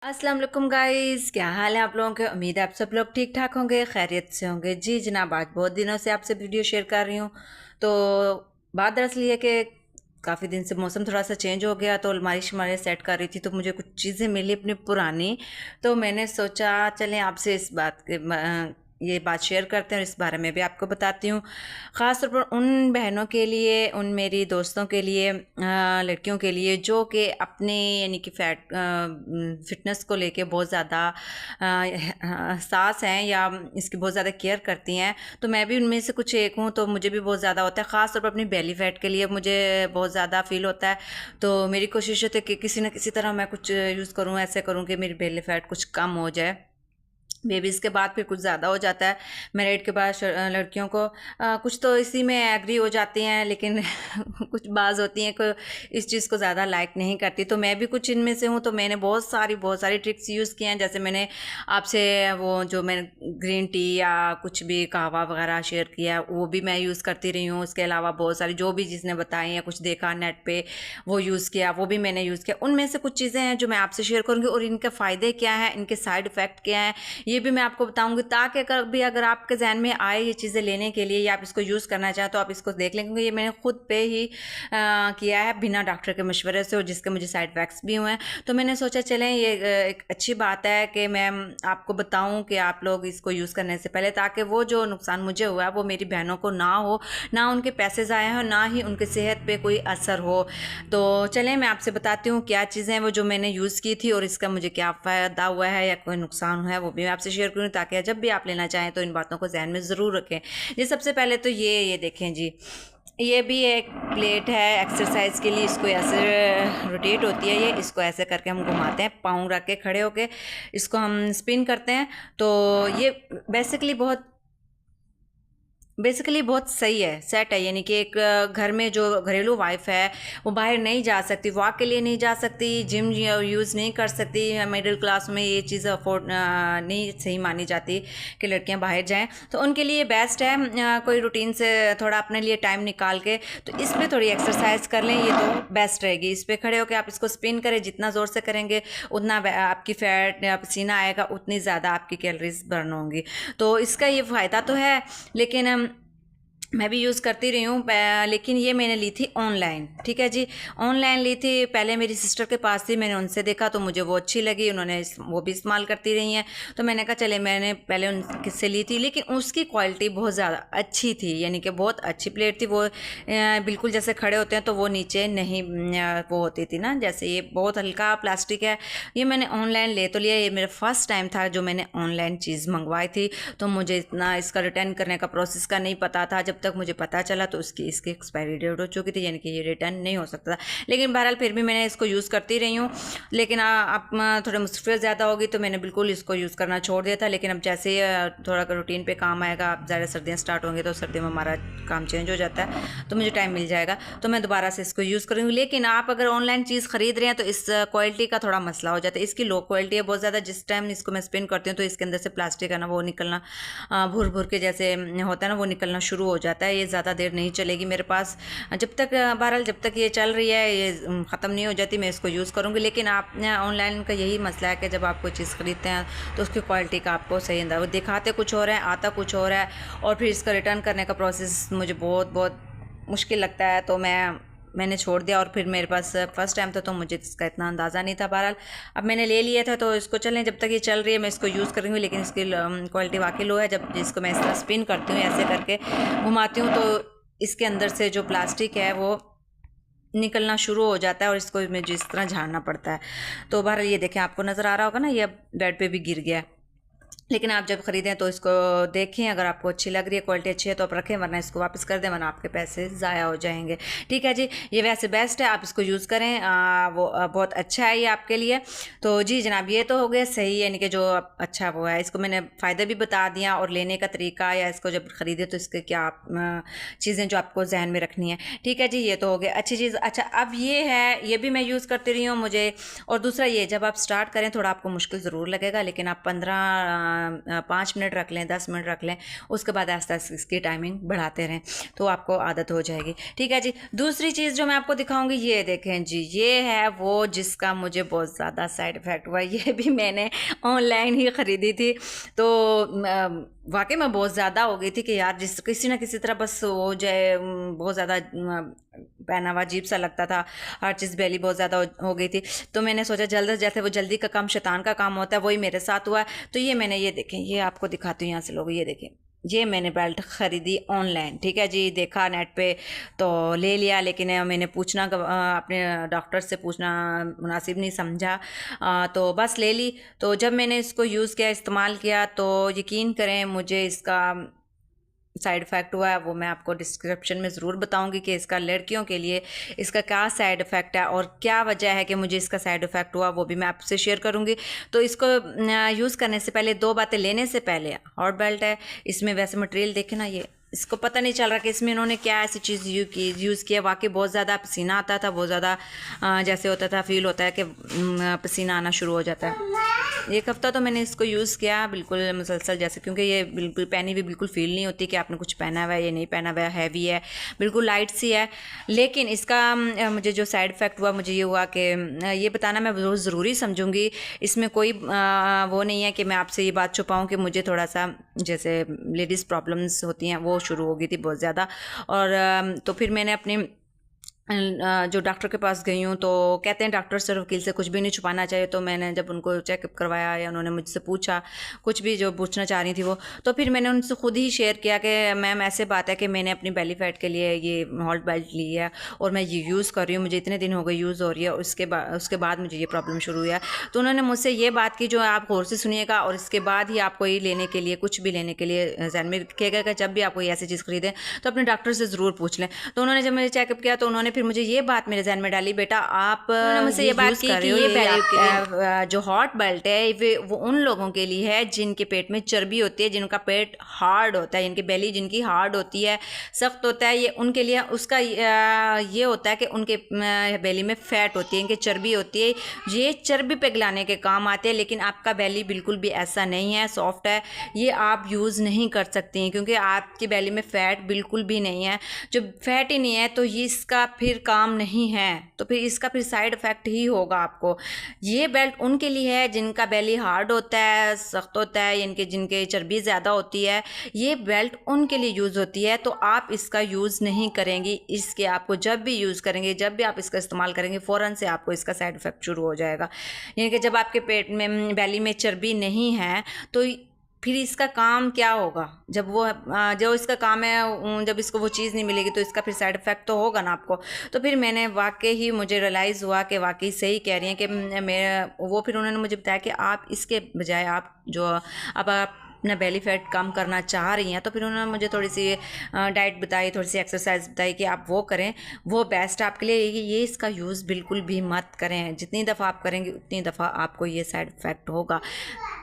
अस्सलाम वालेकुम गाइस, क्या हाल है आप लोगों के। उम्मीद है आप सब लोग ठीक ठाक होंगे, खैरियत से होंगे। जी जनाब, आज बहुत दिनों से आपसे वीडियो शेयर कर रही हूँ। तो बात दरअसल ये है कि काफ़ी दिन से मौसम थोड़ा सा चेंज हो गया, तो अलमारी शमारी सेट कर रही थी तो मुझे कुछ चीज़ें मिली अपनी पुरानी। तो मैंने सोचा चलें आपसे इस बात के ये बात शेयर करते हैं और इस बारे में भी आपको बताती हूँ। ख़ास तौर पर उन बहनों के लिए, उन मेरी दोस्तों के लिए, लड़कियों के लिए जो कि अपने यानी कि फिटनेस को लेके बहुत ज़्यादा हसास हैं या इसकी बहुत ज़्यादा केयर करती हैं। तो मैं भी उनमें से कुछ एक हूँ, तो मुझे भी बहुत ज़्यादा होता है। ख़ास तौर पर अपनी बेली फैट के लिए मुझे बहुत ज़्यादा फील होता है। तो मेरी कोशिश होती है कि किसी न किसी तरह मैं कुछ यूज़ करूँ, ऐसे करूँ कि मेरी बेली फैट कुछ कम हो जाए। बेबीज़ के बाद फिर कुछ ज़्यादा हो जाता है। मैरिड के बाद लड़कियों को कुछ तो इसी में एग्री हो जाती हैं, लेकिन कुछ बाज़ होती हैं कि इस चीज़ को ज़्यादा लाइक नहीं करती। तो मैं भी कुछ इनमें से हूँ। तो मैंने बहुत सारी ट्रिक्स यूज़ किए हैं। जैसे मैंने आपसे वो जो मैंने ग्रीन टी या कुछ भी कहवा वगैरह शेयर किया, वो भी मैं यूज़ करती रही हूँ। उसके अलावा बहुत सारी जो भी जिसने बताई या कुछ देखा नेट पे वो यूज़ किया, वो भी मैंने यूज़ किया। उनमें से कुछ चीज़ें हैं जो मैं आपसे शेयर करूँगी और इनके फ़ायदे क्या हैं, इनके साइड इफ़ेक्ट क्या हैं, ये भी मैं आपको बताऊंगी, ताकि अगर आपके जहन में आए ये चीज़ें लेने के लिए या आप इसको यूज़ करना चाहें तो आप इसको देख लें, क्योंकि ये मैंने खुद पे ही किया है बिना डॉक्टर के मशवरे से, और जिसके मुझे साइड इफेक्ट्स भी हुए हैं। तो मैंने सोचा चलें ये एक अच्छी बात है कि मैं आपको बताऊं कि आप लोग इसको यूज़ करने से पहले, ताकि वो जो नुकसान मुझे हुआ है वो मेरी बहनों को ना हो, ना उनके पैसे ज़ाया हो, ना ही उनकी सेहत पे कोई असर हो। तो चलें मैं आपसे बताती हूँ क्या चीज़ें हैं वो जो मैंने यूज़ की थी और इसका मुझे क्या फ़ायदा हुआ है या कोई नुकसान हुआ है, वो भी मैं आपसे शेयर करूँ, ताकि जब भी आप लेना चाहें तो इन बातों को ज़हन में ज़रूर रखें। जी सबसे पहले तो ये देखें जी, ये भी एक प्लेट है एक्सरसाइज के लिए। इसको ऐसे रोटेट होती है, ये इसको ऐसे करके हम घुमाते हैं, पाँव रख के खड़े होके इसको हम स्पिन करते हैं। तो ये बेसिकली बहुत सही है, सेट है। यानी कि एक घर में जो घरेलू वाइफ है वो बाहर नहीं जा सकती, वॉक के लिए नहीं जा सकती, जिम यूज़ नहीं कर सकती, मिडिल क्लास में ये चीज़ अफोर्ड नहीं सही मानी जाती कि लड़कियां बाहर जाएं, तो उनके लिए बेस्ट है। कोई रूटीन से थोड़ा अपने लिए टाइम निकाल के तो इस पर थोड़ी एक्सरसाइज कर लें, ये तो बेस्ट रहेगी। इस पर खड़े होकर आप इसको स्पिन करें, जितना ज़ोर से करेंगे उतना आपकी फैट या पसीना आएगा, उतनी ज़्यादा आपकी कैलोरीज बर्न होंगी। तो इसका ये फ़ायदा तो है, लेकिन मैं भी यूज़ करती रही हूँ। लेकिन ये मैंने ली थी ऑनलाइन, ठीक है जी, ऑनलाइन ली थी। पहले मेरी सिस्टर के पास थी, मैंने उनसे देखा तो मुझे वो अच्छी लगी, उन्होंने वो भी इस्तेमाल करती रही हैं। तो मैंने कहा चले, मैंने पहले उनसे ली थी, लेकिन उसकी क्वालिटी बहुत ज़्यादा अच्छी थी, यानी कि बहुत अच्छी प्लेट थी वो। बिल्कुल जैसे खड़े होते हैं तो वो नीचे नहीं वो होती थी ना, जैसे ये बहुत हल्का प्लास्टिक है। ये मैंने ऑनलाइन ले तो लिया, ये मेरा फर्स्ट टाइम था जो मैंने ऑनलाइन चीज़ मंगवाई थी। तो मुझे इतना इसका रिटर्न करने का प्रोसेस का नहीं पता था। जब तक मुझे पता चला तो इसकी एक्सपायरी डेट हो चुकी थी, यानी कि ये रिटर्न नहीं हो सकता था। लेकिन बहरहाल फिर भी मैंने इसको यूज़ करती रही हूँ। लेकिन अब थोड़ा मुश्किल ज़्यादा होगी तो मैंने बिल्कुल इसको यूज़ करना छोड़ दिया था। लेकिन अब जैसे ही थोड़ा रूटीन पे काम आएगा, अब ज़्यादा सर्दियाँ स्टार्ट होंगी तो सर्दियों में हमारा काम चेंज हो जाता है, तो मुझे टाइम मिल जाएगा तो मैं दोबारा से इसको यूज़ करूँगी। लेकिन आप अगर ऑनलाइन चीज़ खरीद रहे हैं तो इस क्वालिटी का थोड़ा मसला हो जाता है। इसकी लो क्वालिटी है बहुत ज़्यादा। जिस टाइम इसको मैं स्पिन करती हूँ तो इसके अंदर से प्लास्टिक है ना, वो निकलना भुर भुर के जैसे होता है ना, वो निकलना शुरू हो जाता है। ये ज़्यादा देर नहीं चलेगी मेरे पास। जब तक बहरहाल जब तक ये चल रही है, ये ख़त्म नहीं हो जाती, मैं इसको यूज़ करूँगी। लेकिन आप ऑनलाइन का यही मसला है कि जब आप कोई चीज़ ख़रीदते हैं तो उसकी क्वालिटी का आपको सही अंदाज़ा, वो दिखाते कुछ और है, आता कुछ और है, और फिर इसका रिटर्न करने का प्रोसेस मुझे बहुत बहुत मुश्किल लगता है। तो मैंने छोड़ दिया। और फिर मेरे पास फर्स्ट टाइम था तो मुझे इसका इतना अंदाज़ा नहीं था। बहरहाल अब मैंने ले लिया था तो इसको चलें, जब तक ये चल रही है मैं इसको यूज़ करूँगी। लेकिन इसकी क्वालिटी वाकई लो है। जब इसको मैं इस तरह स्पिन करती हूँ, ऐसे करके घुमाती हूँ, तो इसके अंदर से जो प्लास्टिक है वो निकलना शुरू हो जाता है और इसको मुझे इस तरह झाड़ना पड़ता है। तो बहरहाल ये देखें, आपको नज़र आ रहा होगा ना, ये बेड पे भी गिर गया है। लेकिन आप जब ख़रीदें तो इसको देखें, अगर आपको अच्छी लग रही है, क्वालिटी अच्छी है तो आप रखें, वरना इसको वापस कर दें, वरना आपके पैसे ज़ाया हो जाएंगे। ठीक है जी, ये वैसे बेस्ट है, आप इसको यूज़ करें। बहुत अच्छा है ये आपके लिए। तो जी जनाब, ये तो हो गया सही, यानी कि जो अच्छा वो है। इसको मैंने फ़ायदा भी बता दिया और लेने का तरीका, या इसको जब ख़रीदे तो इसके क्या चीज़ें जो आपको जहन में रखनी है। ठीक है जी, ये तो हो गया अच्छी चीज़। अच्छा, अब ये है, ये भी मैं यूज़ करती रही हूँ मुझे। और दूसरा ये, जब आप स्टार्ट करें थोड़ा आपको मुश्किल ज़रूर लगेगा, लेकिन आप 15 5 मिनट रख लें, 10 मिनट रख लें, उसके बाद आस्ते आस्ते इसकी टाइमिंग बढ़ाते रहें तो आपको आदत हो जाएगी। ठीक है जी। दूसरी चीज़ जो मैं आपको दिखाऊंगी, ये देखें जी, ये है वो जिसका मुझे बहुत ज़्यादा साइड इफ़ेक्ट हुआ। ये भी मैंने ऑनलाइन ही ख़रीदी थी, तो वाकई में बहुत ज़्यादा हो गई थी कि यार जिस किसी ना किसी तरह बस हो जाए, बहुत ज़्यादा पहना हुआ अजीब सा लगता था, हर चीज़ बेली बहुत ज़्यादा हो गई थी। तो मैंने सोचा जल्द जैसे वो जल्दी का काम शैतान का काम होता है, वही मेरे साथ हुआ। तो ये मैंने, ये देखें, ये आपको दिखाती हूँ यहाँ से लोग, ये देखें, ये मैंने बेल्ट ख़रीदी ऑनलाइन। ठीक है जी, देखा नेट पे तो ले लिया, लेकिन मैंने पूछना अपने डॉक्टर से पूछना मुनासिब नहीं समझा, तो बस ले ली। तो जब मैंने इसको यूज़ किया, इस्तेमाल किया, तो यकीन करें मुझे इसका साइड इफ़ेक्ट हुआ है वो मैं आपको डिस्क्रिप्शन में ज़रूर बताऊंगी कि इसका लड़कियों के लिए इसका क्या साइड इफ़ेक्ट है और क्या वजह है कि मुझे इसका साइड इफ़ेक्ट हुआ, वो भी मैं आपसे शेयर करूंगी। तो इसको यूज़ करने से पहले 2 बातें, लेने से पहले हॉट बेल्ट है, इसमें वैसे मटेरियल देखे ना, ये इसको पता नहीं चल रहा कि इसमें इन्होंने क्या ऐसी चीज़ यूज़ किया। वाकई बहुत ज़्यादा पसीना आता था, बहुत ज़्यादा जैसे होता था, फील होता है कि पसीना आना शुरू हो जाता है। 1 हफ़्ता तो मैंने इसको यूज़ किया बिल्कुल मुसलसल, जैसे, क्योंकि ये बिल्कुल पहनी हुई बिल्कुल फील नहीं होती कि आपने कुछ पहना हुआ है, ये नहीं पहना हुआ है, हैवी है, बिल्कुल लाइट सी है। लेकिन इसका मुझे जो साइड इफ़ेक्ट हुआ, मुझे ये हुआ कि ये बताना मैं बहुत ज़रूरी समझूंगी। इसमें कोई वो नहीं है कि मैं आपसे ये बात छुपाऊँ कि मुझे थोड़ा सा जैसे लेडीज़ प्रॉब्लम्स होती हैं वो शुरू हो गई थी बहुत ज़्यादा। और तो फिर मैंने अपनी जो डॉक्टर के पास गई हूँ, तो कहते हैं डॉक्टर से और वकील से कुछ भी नहीं छुपाना चाहिए। तो मैंने जब उनको चेकअप करवाया या उन्होंने मुझसे पूछा कुछ भी जो पूछना चाह रही थी वो, तो फिर मैंने उनसे खुद ही शेयर किया कि मैम ऐसे बात है कि मैंने अपनी बेली फैट के लिए ये हॉट बेल्ट ली है और मैं ये यूज़ कर रही हूँ, मुझे इतने दिन हो गए यूज़ हो रही है, उसके बाद मुझे ये प्रॉब्लम शुरू हुई है। तो उन्होंने मुझसे ये बात की जो आप गौर से सुनिएगा, और इसके बाद ही आपको ये लेने के लिए, कुछ भी लेने के लिए ध्यान में रखिएगा कि जब भी आप कोई ऐसी चीज़ खरीदें तो अपने डॉक्टर से ज़रूर पूछ लें। तो उन्होंने जब मुझे चेकअप किया तो उन्होंने फिर मुझे ये बात मेरे जहन में डाली, बेटा आप मुझसे ये बात की कि ये बेल्ट जो हॉट बेल्ट है वो उन लोगों के लिए है जिनके पेट में चर्बी होती है, जिनका पेट हार्ड होता है, इनकी बेली जिनकी हार्ड होती है, सख्त होता है, ये उनके लिए उसका ये होता है कि उनके बेली में फैट होती है, इनकी चर्बी होती है, ये चर्बी पिघलाने के काम आते हैं। लेकिन आपका बेली बिल्कुल भी ऐसा नहीं है, सॉफ्ट है, ये आप यूज़ नहीं कर सकती क्योंकि आपकी बेली में फ़ैट बिल्कुल भी नहीं है। जब फैट ही नहीं है तो ये इसका फिर काम नहीं है, तो फिर इसका फिर साइड इफ़ेक्ट ही होगा आपको। ये बेल्ट उनके लिए है जिनका बेली हार्ड होता है, सख्त होता है, जिनके चर्बी ज़्यादा होती है, ये बेल्ट उनके लिए यूज़ होती है। तो आप इसका यूज़ नहीं करेंगी, इसके आपको जब भी यूज़ करेंगे, जब भी आप इसका इस्तेमाल करेंगे, फ़ौरन से आपको इसका साइड इफ़ेक्ट शुरू हो जाएगा। यानी कि जब आपके पेट में बेली में चर्बी नहीं है तो फिर इसका काम क्या होगा, जब वो जो इसका काम है, जब इसको वो चीज़ नहीं मिलेगी तो इसका फिर साइड इफ़ेक्ट तो होगा ना आपको। तो फिर मैंने वाकई ही मुझे रियलाइज़ हुआ कि वाकई सही कह रही हैं कि मैं वो, फिर उन्होंने मुझे बताया कि आप इसके बजाय आप जो अब आप अपना बेली फैट कम करना चाह रही हैं, तो फिर उन्होंने मुझे थोड़ी सी डाइट बताई, थोड़ी सी एक्सरसाइज बताई कि आप वो करें, वो बेस्ट आपके लिए। ये इसका यूज़ बिल्कुल भी मत करें, जितनी दफ़ा आप करेंगे उतनी दफ़ा आपको ये साइड इफ़ेक्ट होगा।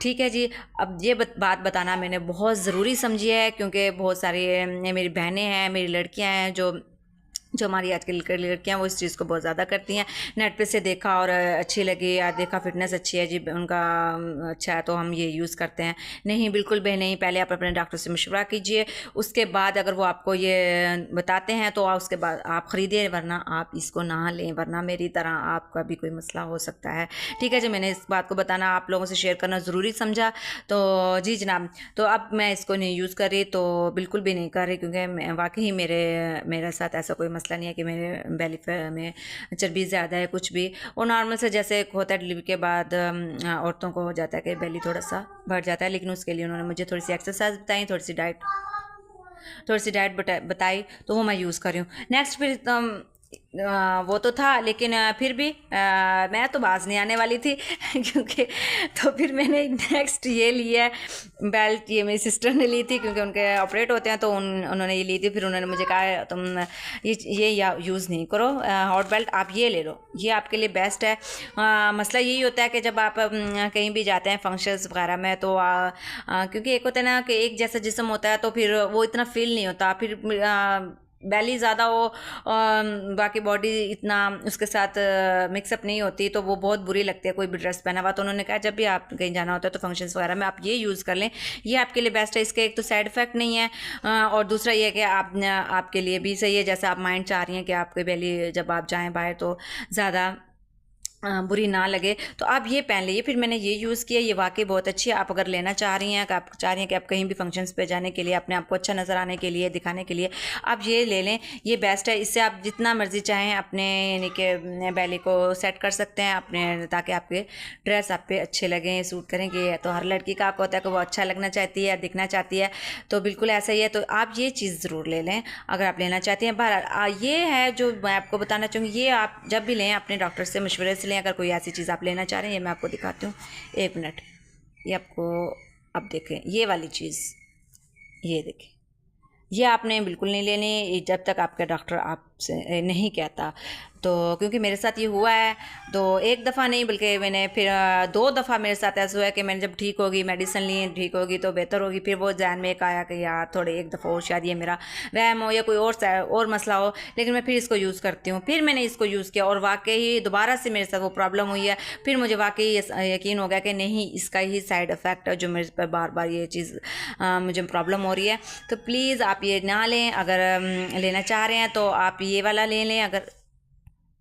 ठीक है जी। अब ये बात बताना मैंने बहुत ज़रूरी समझी है क्योंकि बहुत सारी मेरी बहनें हैं, मेरी लड़कियां हैं जो हमारी आजकल की लड़कियाँ वो इस चीज़ को बहुत ज़्यादा करती हैं। नेट पे से देखा और अच्छी लगी या देखा फिटनेस अच्छी है जी, उनका अच्छा है तो हम ये यूज़ करते हैं। नहीं, बिल्कुल भी नहीं। पहले आप अपने डॉक्टर से मशवरा कीजिए, उसके बाद अगर वो आपको ये बताते हैं तो उसके बाद आप ख़रीदिए, वरना आप इसको ना लें, वरना मेरी तरह आपका भी कोई मसला हो सकता है। ठीक है जी, मैंने इस बात को बताना, आप लोगों से शेयर करना ज़रूरी समझा। तो जी जनाब, तो अब मैं इसको नहीं यूज़ कर रही, तो बिल्कुल भी नहीं कर रही, क्योंकि वाकई मेरे साथ ऐसा कोई मसला नहीं है कि मेरे बेली में चर्बी ज़्यादा है कुछ भी। और नॉर्मल से जैसे होता है डिलीवरी के बाद औरतों को हो जाता है कि बेली थोड़ा सा बढ़ जाता है, लेकिन उसके लिए उन्होंने मुझे थोड़ी सी एक्सरसाइज बताई, थोड़ी सी डाइट बताई, तो वो मैं यूज़ कर रही हूँ। नेक्स्ट फिर वो तो था, लेकिन फिर भी मैं तो बाज नहीं आने वाली थी क्योंकि तो फिर मैंने नेक्स्ट ये लिया है बेल्ट। ये मेरी सिस्टर ने ली थी क्योंकि उनके ऑपरेट होते हैं, तो उन्होंने ये ली थी। फिर उन्होंने मुझे कहा तुम ये यूज़ नहीं करो हॉट बेल्ट, आप ये ले लो, ये आपके लिए बेस्ट है। मसला यही होता है कि जब आप कहीं भी जाते हैं फंक्शंस वगैरह में, तो क्योंकि एक होता है ना कि एक जैसा जिस्म होता है, तो फिर वो इतना फील नहीं होता। फिर बेली ज़्यादा हो, बाकी बॉडी इतना उसके साथ मिक्सअप नहीं होती, तो वो बहुत बुरी लगती है कोई भी ड्रेस पहना हुआ। तो उन्होंने कहा जब भी आप कहीं जाना होता है तो फंक्शंस वगैरह में आप ये यूज़ कर लें, ये आपके लिए बेस्ट है। इसके एक तो साइड इफ़ेक्ट नहीं है, और दूसरा ये है कि आपके लिए भी सही है। जैसे आप माइंड चाह रही हैं कि आपकी बेली जब आप जाएँ बाहर तो ज़्यादा बुरी ना लगे, तो आप ये पहन लीजिए। फिर मैंने ये यूज़ किया, ये वाकई बहुत अच्छी है। आप अगर लेना चाह रही हैं, कि आप चाह रही हैं कि आप कहीं भी फंक्शंस पे जाने के लिए, अपने आप को अच्छा नज़र आने के लिए, दिखाने के लिए, आप ये ले लें, ये बेस्ट है। इससे आप जितना मर्ज़ी चाहें अपने यानी कि बेली को सेट कर सकते हैं अपने, ताकि आपके ड्रेस आप पे अच्छे लगें, सूट करेंगे। तो हर लड़की का होता है कि वो अच्छा लगना चाहती है, दिखना चाहती है, तो बिल्कुल ऐसा ही है। तो आप ये चीज़ ज़रूर ले लें अगर आप लेना चाहती हैं। बहरहाल ये है जो मैं आपको बताना चाहूँगी, ये आप जब भी लें अपने डॉक्टर से मशवरे से लें। अगर कोई ऐसी चीज़ आप लेना चाह रहे हैं, ये मैं आपको दिखाती हूँ, 1 मिनट। ये आपको, अब देखें ये वाली चीज़, ये देखें, ये आपने बिल्कुल नहीं लेनी जब तक आपका डॉक्टर आपसे नहीं कहता। तो क्योंकि मेरे साथ ये हुआ है, तो एक दफ़ा नहीं बल्कि मैंने फिर 2 दफ़ा मेरे साथ ऐसा हुआ है कि मैंने जब ठीक होगी, मेडिसिन ली, ठीक होगी तो बेहतर होगी, फिर वो ज़हन में एक आया कि यार थोड़े एक दफ़ा और शायद ये मेरा वहम हो या कोई और मसला हो, लेकिन मैं फिर इसको यूज़ करती हूँ। फिर मैंने इसको यूज़ किया और वाकई दोबारा से मेरे साथ वो प्रॉब्लम हुई है। फिर मुझे वाकई यकीन हो गया कि नहीं, इसका ही साइड इफ़ेक्ट है जो मेरे पर बार बार ये चीज़ मुझे प्रॉब्लम हो रही है। तो प्लीज़ आप ये ना लें। अगर लेना चाह रहे हैं तो आप ये वाला ले लें, अगर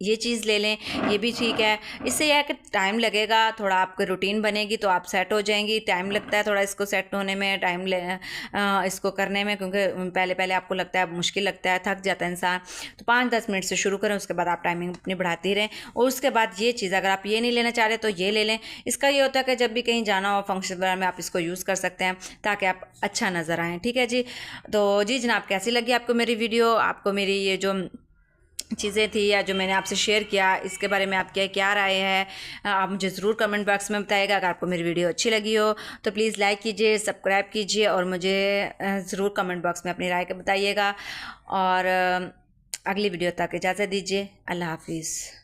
ये चीज़ ले लें, ये भी ठीक है। इससे यह है कि टाइम लगेगा, थोड़ा आपकी रूटीन बनेगी तो आप सेट हो जाएंगी। टाइम लगता है थोड़ा इसको सेट होने में, इसको करने में, क्योंकि पहले पहले आपको लगता है मुश्किल लगता है, थक जाता है इंसान। तो 5-10 मिनट से शुरू करें, उसके बाद आप टाइमिंग अपनी बढ़ाती रहें। और उसके बाद ये चीज़ अगर आप ये नहीं लेना चाह रहे तो ये ले लें। इसका ये होता है कि जब भी कहीं जाना हो फंक्शन वगैरह में आप इसको यूज़ कर सकते हैं, ताकि आप अच्छा नज़र आएँ। ठीक है जी। तो जी जनाब, कैसी लगी आपको मेरी वीडियो? आपको मेरी ये जो चीज़ें थी या जो मैंने आपसे शेयर किया, इसके बारे में आपकी क्या राय है, आप मुझे ज़रूर कमेंट बॉक्स में बताइएगा। अगर आपको मेरी वीडियो अच्छी लगी हो तो प्लीज़ लाइक कीजिए, सब्सक्राइब कीजिए और मुझे ज़रूर कमेंट बॉक्स में अपनी राय बताइएगा। और अगली वीडियो तक इजाज़त दीजिए। अल्लाह हाफिज़।